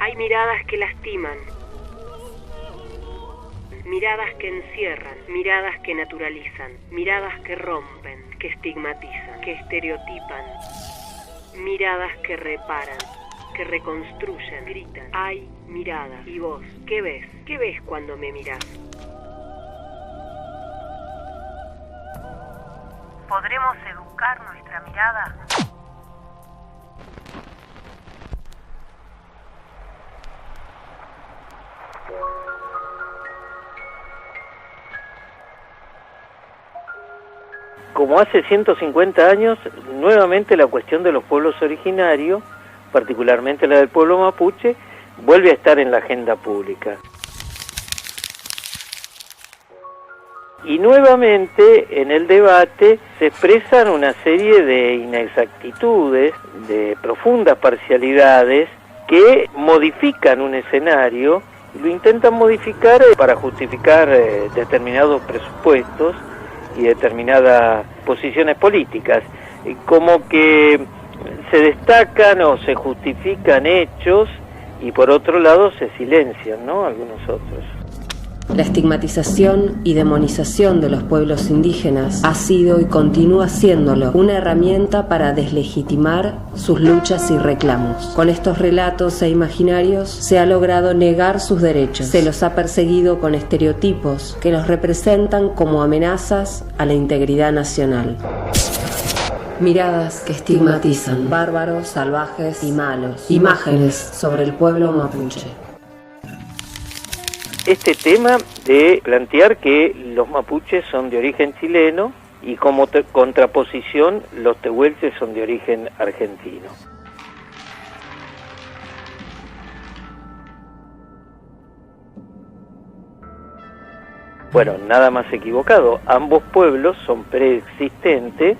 Hay miradas que lastiman, miradas que encierran, miradas que naturalizan, miradas que rompen, que estigmatizan, que estereotipan, miradas que reparan, que reconstruyen, gritan. Hay miradas. ¿Y vos qué ves? ¿Qué ves cuando me mirás? ¿Podremos educar nuestra mirada? Como hace 150 años, nuevamente la cuestión de los pueblos originarios, particularmente la del pueblo mapuche, vuelve a estar en la agenda pública. Y nuevamente en el debate se expresan una serie de inexactitudes, de profundas parcialidades que modifican un escenario, lo intentan modificar para justificar determinados presupuestos y determinadas posiciones políticas, como que se destacan o se justifican hechos y por otro lado se silencian, ¿no?, algunos otros. La estigmatización y demonización de los pueblos indígenas ha sido y continúa siéndolo una herramienta para deslegitimar sus luchas y reclamos. Con estos relatos e imaginarios se ha logrado negar sus derechos. Se los ha perseguido con estereotipos que los representan como amenazas a la integridad nacional. Miradas que estigmatizan, bárbaros, salvajes y malos. Imágenes sobre el pueblo mapuche. Este tema de plantear que los mapuches son de origen chileno y como contraposición los tehuelches son de origen argentino. Bueno, nada más equivocado. Ambos pueblos son preexistentes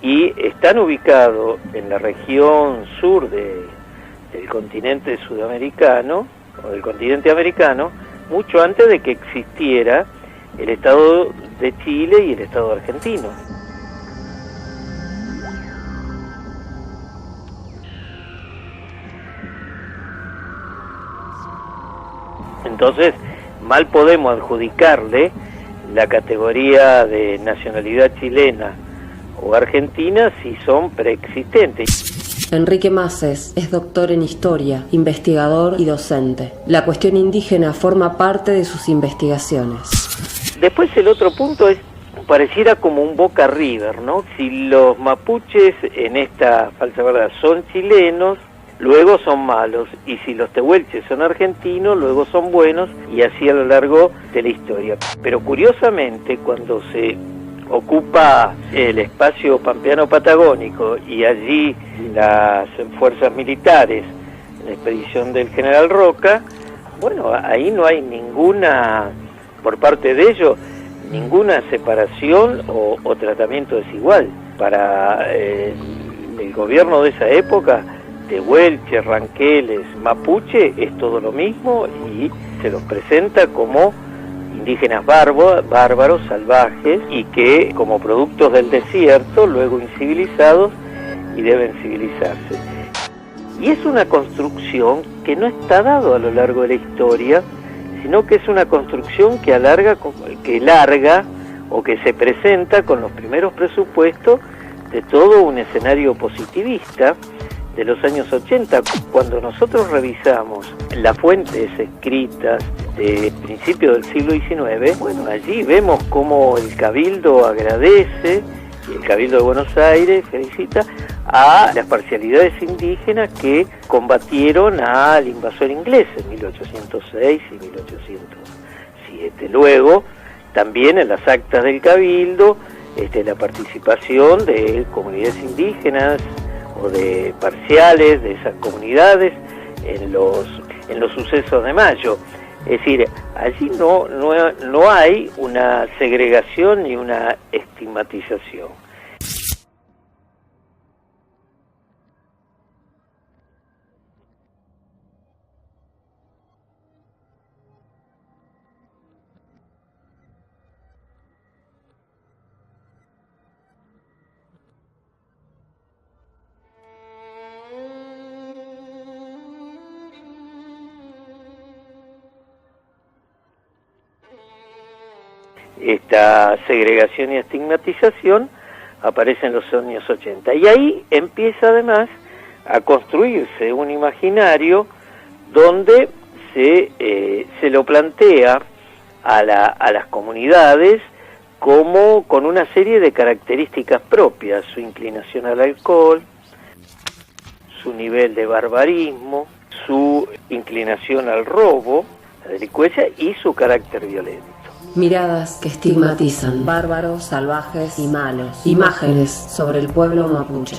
y están ubicados en la región sur del continente sudamericano o del continente americano, mucho antes de que existiera el Estado de Chile y el Estado argentino. Entonces, mal podemos adjudicarle la categoría de nacionalidad chilena o argentina si son preexistentes. Enrique Masses es doctor en historia, investigador y docente. La cuestión indígena forma parte de sus investigaciones. Después el otro punto es, pareciera como un Boca River, ¿no? Si los mapuches en esta falsa verdad son chilenos, luego son malos, y si los tehuelches son argentinos, luego son buenos, y así a lo largo de la historia. Pero curiosamente, cuando se ocupa el espacio pampeano patagónico y allí las fuerzas militares, la expedición del general Roca, bueno, ahí no hay ninguna, por parte de ellos, ninguna separación o tratamiento desigual. Para el gobierno de esa época, tehuelches, ranqueles, mapuche, es todo lo mismo y se los presenta como indígenas bárbaros, salvajes, y que como productos del desierto, luego incivilizados y deben civilizarse. Y es una construcción que no está dado a lo largo de la historia, sino que es una construcción que larga o que se presenta con los primeros presupuestos de todo un escenario positivista de los años 80. Cuando nosotros revisamos las fuentes escritas de principios del siglo XIX, bueno, allí vemos cómo el Cabildo agradece, y el Cabildo de Buenos Aires felicita a las parcialidades indígenas que combatieron al invasor inglés en 1806 y 1807. Luego, también en las actas del Cabildo, la participación de comunidades indígenas o de parciales de esas comunidades en los sucesos de Mayo. Es decir, allí no hay una segregación ni una estigmatización. esta segregación y estigmatización aparece en los años 80. Y ahí empieza además a construirse un imaginario donde se lo plantea a las comunidades como con una serie de características propias: su inclinación al alcohol, su nivel de barbarismo, su inclinación al robo, la delincuencia y su carácter violento. Miradas que estigmatizan, bárbaros, salvajes y malos. Imágenes sobre el pueblo mapuche.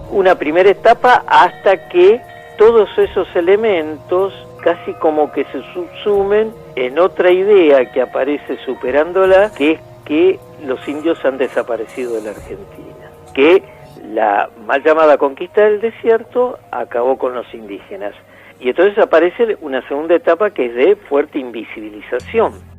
Una primera etapa hasta que todos esos elementos casi como que se subsumen en otra idea que aparece superándola, que es que los indios han desaparecido de la Argentina, que la mal llamada conquista del desierto acabó con los indígenas. Y entonces aparece una segunda etapa que es de fuerte invisibilización.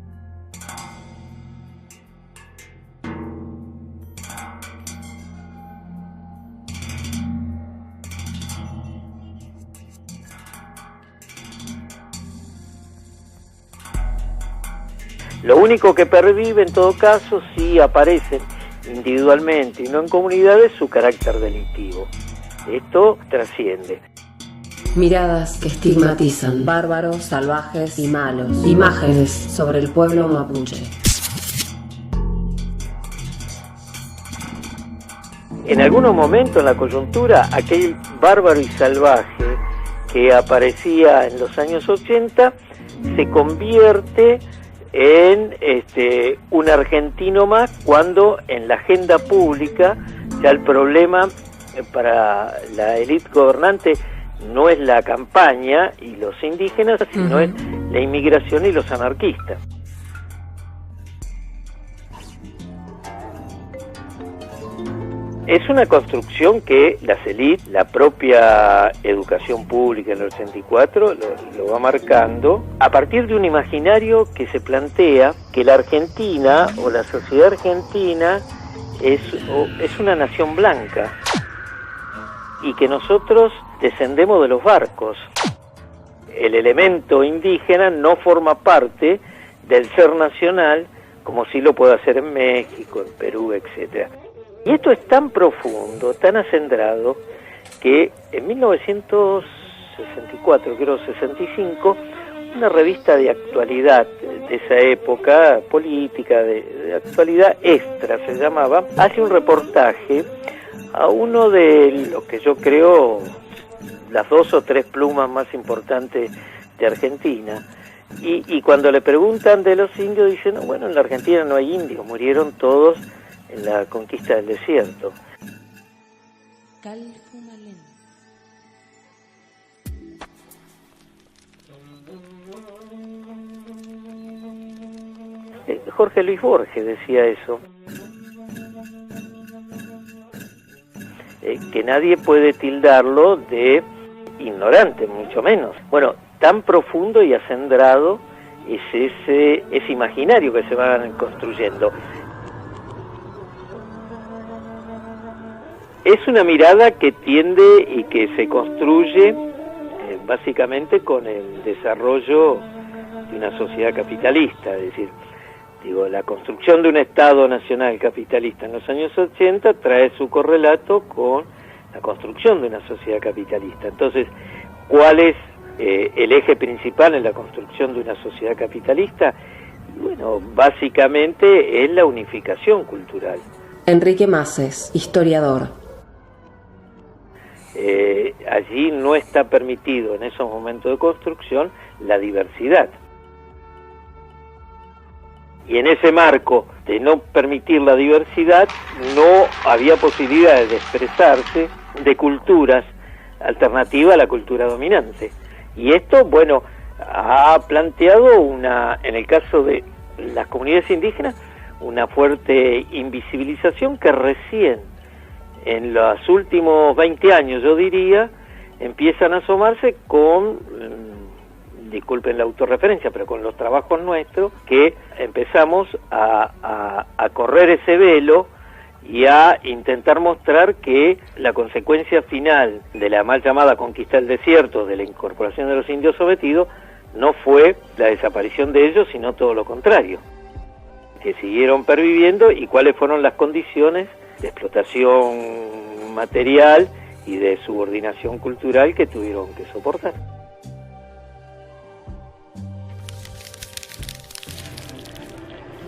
Lo único que pervive en todo caso, si aparecen individualmente y no en comunidades, su carácter delictivo. Esto trasciende. Miradas que estigmatizan, bárbaros, salvajes y malos. Imágenes sobre el pueblo mapuche. En algunos momentos en la coyuntura, aquel bárbaro y salvaje que aparecía en los años 80 se convierte en un argentino más, cuando en la agenda pública ya el problema para la élite gobernante no es la campaña y los indígenas, sino es la inmigración y los anarquistas. Es una construcción que las élites, la propia educación pública en el 84 lo va marcando a partir de un imaginario que se plantea que la Argentina o la sociedad argentina es una nación blanca y que nosotros descendemos de los barcos. El elemento indígena no forma parte del ser nacional como sí lo puede hacer en México, en Perú, etcétera. Y esto es tan profundo, tan acendrado, que en 1964, creo 65, una revista de actualidad de esa época, política, de actualidad extra se llamaba, hace un reportaje a uno de lo que yo creo las 2 o 3 plumas más importantes de Argentina. Y cuando le preguntan de los indios, dicen, bueno, en la Argentina no hay indios, murieron todos en la conquista del desierto. Jorge Luis Borges decía eso, que nadie puede tildarlo de ignorante, mucho menos. Bueno, tan profundo y acendrado es ese imaginario que se van construyendo. Es una mirada que tiende y que se construye básicamente con el desarrollo de una sociedad capitalista, es decir, la construcción de un Estado nacional capitalista en los años 80 trae su correlato con la construcción de una sociedad capitalista. Entonces, ¿cuál es el eje principal en la construcción de una sociedad capitalista? Bueno, básicamente es la unificación cultural. Enrique Maces, historiador. Allí no está permitido en esos momentos de construcción la diversidad. Y en ese marco de no permitir la diversidad, no había posibilidades de expresarse de culturas alternativas a la cultura dominante. Y esto, bueno, ha planteado en el caso de las comunidades indígenas, una fuerte invisibilización que recién, en los últimos 20 años, yo diría, empiezan a asomarse con, disculpen la autorreferencia, pero con los trabajos nuestros, que empezamos a correr ese velo y a intentar mostrar que la consecuencia final de la mal llamada conquista del desierto, de la incorporación de los indios sometidos, no fue la desaparición de ellos, sino todo lo contrario, que siguieron perviviendo y cuáles fueron las condiciones de explotación material y de subordinación cultural que tuvieron que soportar.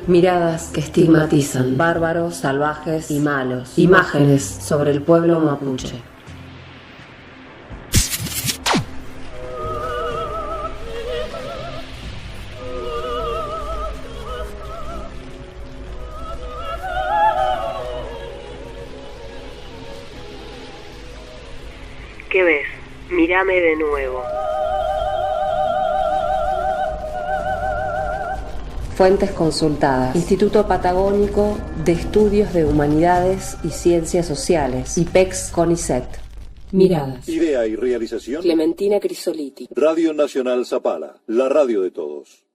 Miradas que estigmatizan, bárbaros, salvajes y malos. Imágenes sobre el pueblo mapuche. ¿Qué ves? Mírame de nuevo. Fuentes consultadas: Instituto Patagónico de Estudios de Humanidades y Ciencias Sociales, IPEX-CONICET. Miradas. Idea y realización: Clementina Crisoliti. Radio Nacional Zapala, la radio de todos.